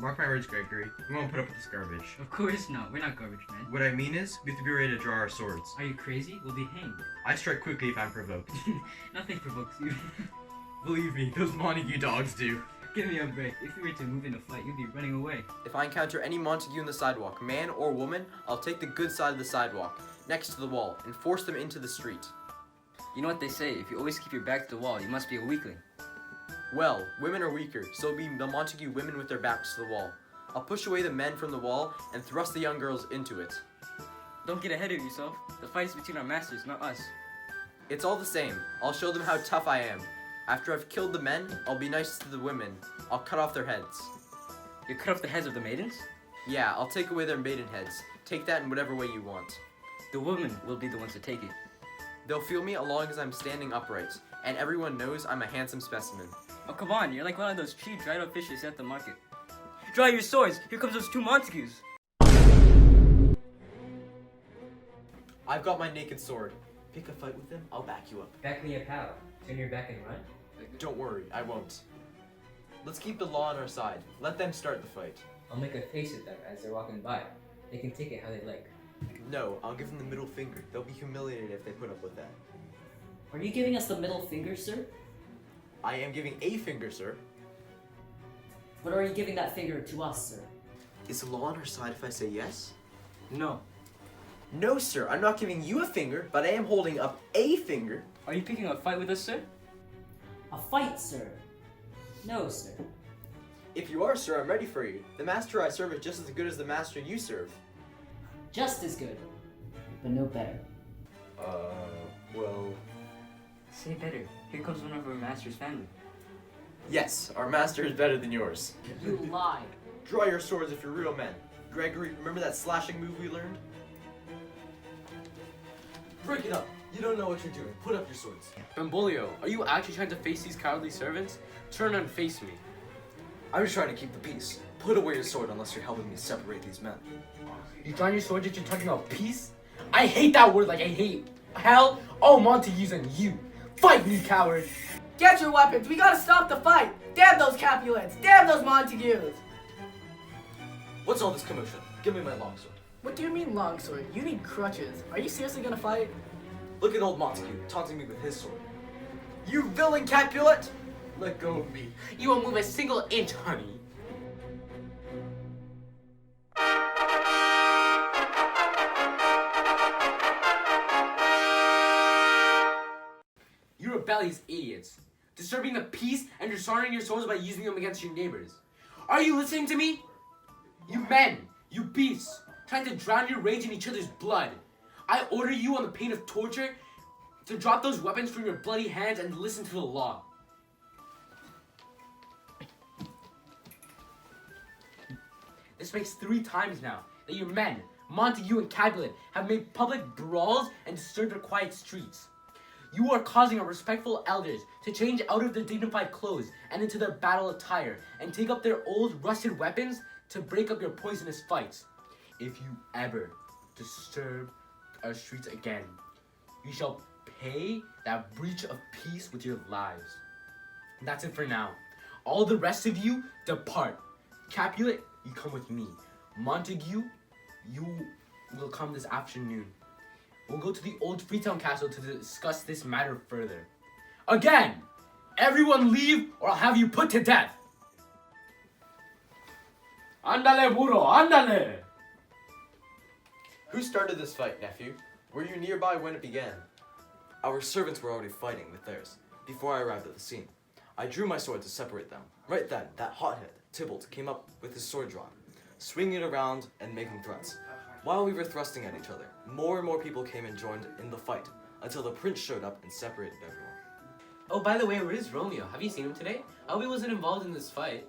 Mark my words, Gregory. We won't put up with this garbage. Of course not. We're not garbage men. What I mean is, we have to be ready to draw our swords. Are you crazy? We'll be hanged. I strike quickly if I'm provoked. Nothing provokes you. Believe me, those Montague dogs do. Give me a break. If you were to move in a fight, you'd be running away. If I encounter any Montague in the sidewalk, man or woman, I'll take the good side of the sidewalk, next to the wall, and force them into the street. You know what they say, if you always keep your back to the wall, you must be a weakling. Well, women are weaker, so it'll be the Montague women with their backs to the wall. I'll push away the men from the wall and thrust the young girls into it. Don't get ahead of yourself. The fight is between our masters, not us. It's all the same. I'll show them how tough I am. After I've killed the men, I'll be nice to the women. I'll cut off their heads. You cut off the heads of the maidens? Yeah, I'll take away their maiden heads. Take that in whatever way you want. The women will be the ones to take it. They'll feel me as long as I'm standing upright, and everyone knows I'm a handsome specimen. Oh, come on, you're like one of those cheap dried up fishes at the market. Draw your swords! Here comes those two Montagues! I've got my naked sword. Pick a fight with them, I'll back you up. Back me up how? Turn your back and run? Don't worry, I won't. Let's keep the law on our side. Let them start the fight. I'll make a face at them as they're walking by. They can take it how they like. No, I'll give them the middle finger. They'll be humiliated if they put up with that. Are you giving us the middle finger, sir? I am giving a finger, sir. But are you giving that finger to us, sir? Is the law on our side if I say yes? No. No, sir. I'm not giving you a finger, but I am holding up a finger. Are you picking a fight with us, sir? A fight, sir? No, sir. If you are, sir, I'm ready for you. The master I serve is just as good as the master you serve. Just as good, but no better. Well... Say better. Here comes one of our master's family. Yes, our master is better than yours. You lie. Draw your swords if you're real men. Gregory, remember that slashing move we learned? Break it up. You don't know what you're doing. Put up your swords. Benvolio, are you actually trying to face these cowardly servants? Turn and face me. I was trying to keep the peace. Put away your sword unless you're helping me separate these men. You drawing your sword that you're talking about peace? I hate that word like I hate hell, all Montagues and you. Fight, you coward! Get your weapons! We gotta stop the fight! Damn those Capulets! Damn those Montagues! What's all this commotion? Give me my longsword. What do you mean longsword? You need crutches. Are you seriously gonna fight? Look at old Montague taunting me with his sword. You villain Capulet! Let go of me. You won't move a single inch, honey. You rebellious idiots. Disturbing the peace and dishonoring your swords by using them against your neighbors. Are you listening to me? You men, you beasts, trying to drown your rage in each other's blood. I order you on the pain of torture to drop those weapons from your bloody hands and listen to the law. This makes 3 times now that your men, Montague and Capulet, have made public brawls and disturbed our quiet streets. You are causing our respectful elders to change out of their dignified clothes and into their battle attire and take up their old rusted weapons to break up your poisonous fights. If you ever disturb our streets again, you shall pay that breach of peace with your lives. And that's it for now. All the rest of you, depart. Capulet, you come with me. Montague, you will come this afternoon. We'll go to the old Freetown Castle to discuss this matter further. Again, everyone leave or I'll have you put to death. Andale, burro, andale! Who started this fight, nephew? Were you nearby when it began? Our servants were already fighting with theirs before I arrived at the scene. I drew my sword to separate them. Right then, that hothead, Tybalt, came up with his sword drawn, swinging it around and making threats. While we were thrusting at each other, more and more people came and joined in the fight, until the prince showed up and separated everyone. Oh, by the way, where is Romeo? Have you seen him today? I hope he wasn't involved in this fight.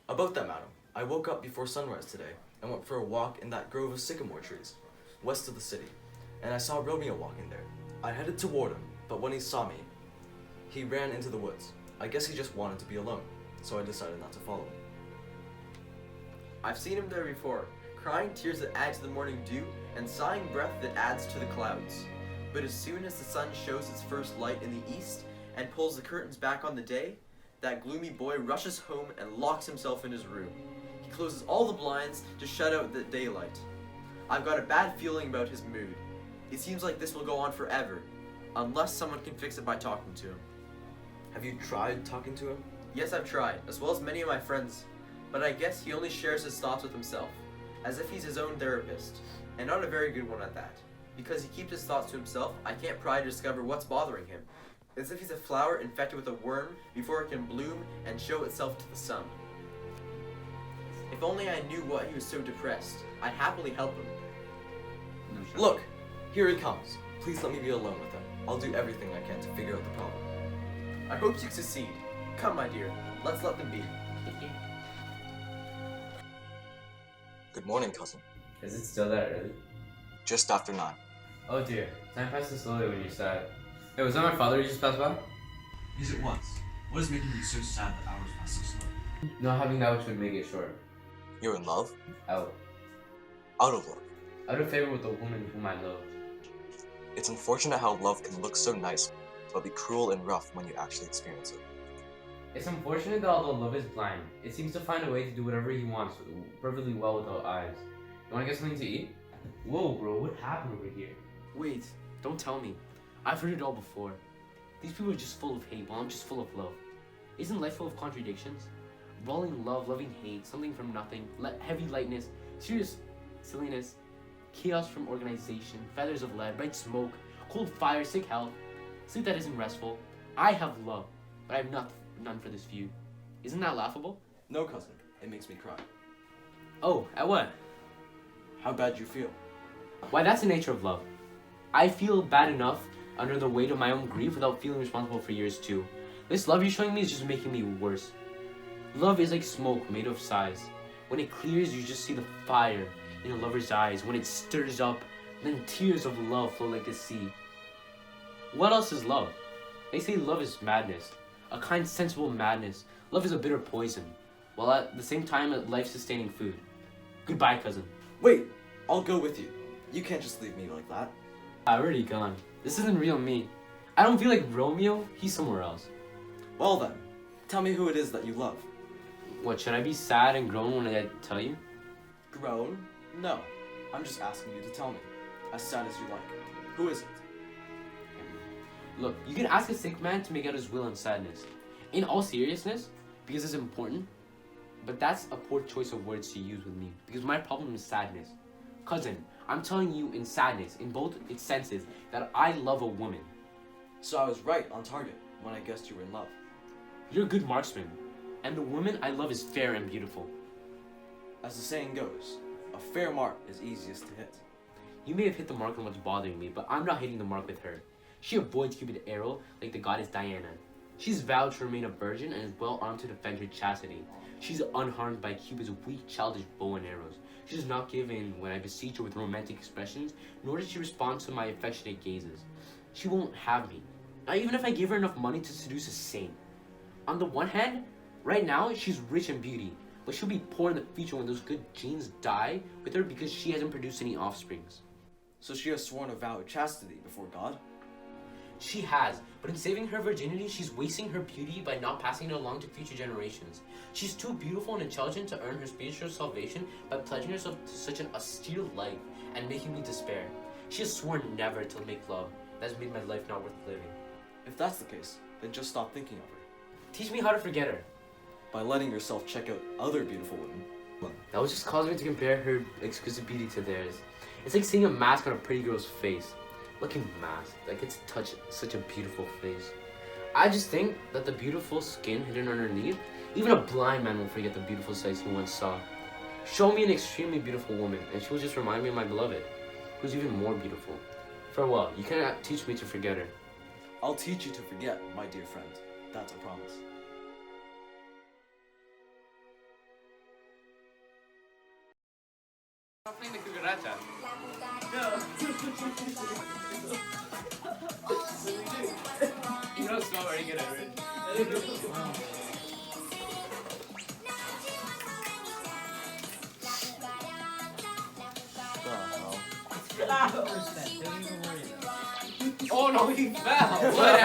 About that, madam, I woke up before sunrise today and went for a walk in that grove of sycamore trees, west of the city, and I saw Romeo walking there. I headed toward him, but when he saw me, he ran into the woods. I guess he just wanted to be alone, so I decided not to follow him. I've seen him there before, crying tears that add to the morning dew, and sighing breath that adds to the clouds. But as soon as the sun shows its first light in the east, and pulls the curtains back on the day, that gloomy boy rushes home and locks himself in his room. He closes all the blinds to shut out the daylight. I've got a bad feeling about his mood. It seems like this will go on forever, unless someone can fix it by talking to him. Have you tried talking to him? Yes, I've tried, as well as many of my friends, but I guess he only shares his thoughts with himself, as if he's his own therapist, and not a very good one at that. Because he keeps his thoughts to himself, I can't pry to discover what's bothering him. As if he's a flower infected with a worm before it can bloom and show itself to the sun. If only I knew why he was so depressed, I'd happily help him. Look, here he comes. Please let me be alone with him. I'll do everything I can to figure out the problem. I hope you succeed. Come, my dear, let's let them be. Good morning, cousin. Is it still that early? Just after 9. Oh dear, time passes slowly when you're sad. Hey, was that my father who just passed by? Yes, it was. What is making you so sad that hours pass so slow? Not having that which would make it short. You're in love? Out. Out of love. Out of favor with the woman whom I love. It's unfortunate how love can look so nice, but be cruel and rough when you actually experience it. It's unfortunate that although love is blind, it seems to find a way to do whatever he wants perfectly well without eyes. You wanna get something to eat? Whoa, bro, what happened over here? Wait, don't tell me. I've heard it all before. These people are just full of hate while I'm just full of love. Isn't life full of contradictions? Brawling love, loving hate, something from nothing, heavy lightness, serious silliness, chaos from organization, feathers of lead, bright smoke, cold fire, sick health, sleep that isn't restful. I have love, but I have none for this view. Isn't that laughable? No, cousin. It makes me cry. Oh, at what? How bad you feel? Why, that's the nature of love. I feel bad enough under the weight of my own grief without feeling responsible for yours too. This love you're showing me is just making me worse. Love is like smoke made of sighs. When it clears, you just see the fire in a lover's eyes. When it stirs up, then tears of love flow like the sea. What else is love? They say love is madness, a kind, sensible madness. Love is a bitter poison, while at the same time a life-sustaining food. Goodbye, cousin. Wait! I'll go with you. You can't just leave me like that. I've already gone. This isn't real me. I don't feel like Romeo. He's somewhere else. Well then, tell me who it is that you love. What, should I be sad and groan when I tell you? Grown? No. I'm just asking you to tell me. As sad as you like. Who is it? Look, you can ask a sick man to make out his will in sadness. In all seriousness, because it's important, but that's a poor choice of words to use with me, because my problem is sadness. Cousin, I'm telling you in sadness, in both its senses, that I love a woman. So I was right on target when I guessed you were in love. You're a good marksman, and the woman I love is fair and beautiful. As the saying goes, a fair mark is easiest to hit. You may have hit the mark on what's bothering me, but I'm not hitting the mark with her. She avoids Cupid's arrow like the goddess Diana. She's vowed to remain a virgin and is well armed to defend her chastity. She's unharmed by Cupid's weak, childish bow and arrows. She does not give in when I beseech her with romantic expressions, nor does she respond to my affectionate gazes. She won't have me, not even if I give her enough money to seduce a saint. On the one hand, right now she's rich in beauty, but she'll be poor in the future when those good genes die with her because she hasn't produced any offsprings. So she has sworn a vow of chastity before God? She has, but in saving her virginity, she's wasting her beauty by not passing it along to future generations. She's too beautiful and intelligent to earn her spiritual salvation by pledging herself to such an austere life and making me despair. She has sworn never to make love. That has made my life not worth living. If that's the case, then just stop thinking of her. Teach me how to forget her. By letting yourself check out other beautiful women. That would just cause me to compare her exquisite beauty to theirs. It's like seeing a mask on a pretty girl's face. Looking mask that gets to touch such a beautiful face. I just think that the beautiful skin hidden underneath, even a blind man will forget the beautiful sights he once saw. Show me an extremely beautiful woman, and she will just remind me of my beloved, who's even more beautiful. Farewell, you cannot teach me to forget her. I'll teach you to forget, my dear friend. That's a promise. Stop playing the cucaracha. You don't smell very good at it. Oh no, he fell! What happened?